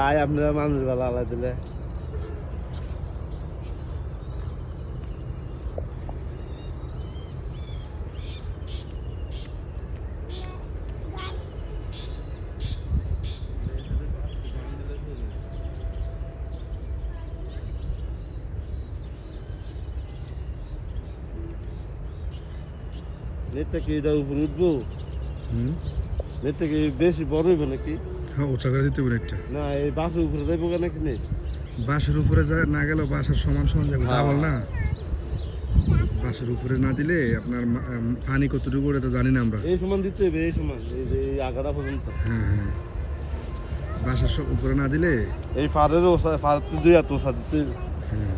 আয় আপনারা মানুষ ভালো আলাই দিলে নেটটা কি এটা উপরে উঠবো? নেটটা কি বেশি বড় হইব নাকি? হ্যাঁ উঁচা করে দিতে একটা না এই বাসের উপরে যাইবো নাকি নেই? বাসের উপরে না গেলেও বাসের সমান সমান যাবে ডাবল না বাসের উপরে না দিলে আপনার পানি কতটুকু করে তো জানি না আমরা। এই সমান দিতে হবে, এই সমান, এই যে এই আগাটা পর্যন্ত। হ্যাঁ হ্যাঁ বাসের উপরে না দিলে এই ফাড়েরও ফাড়তে দুই হাত ওষা দিতে হবে। হ্যাঁ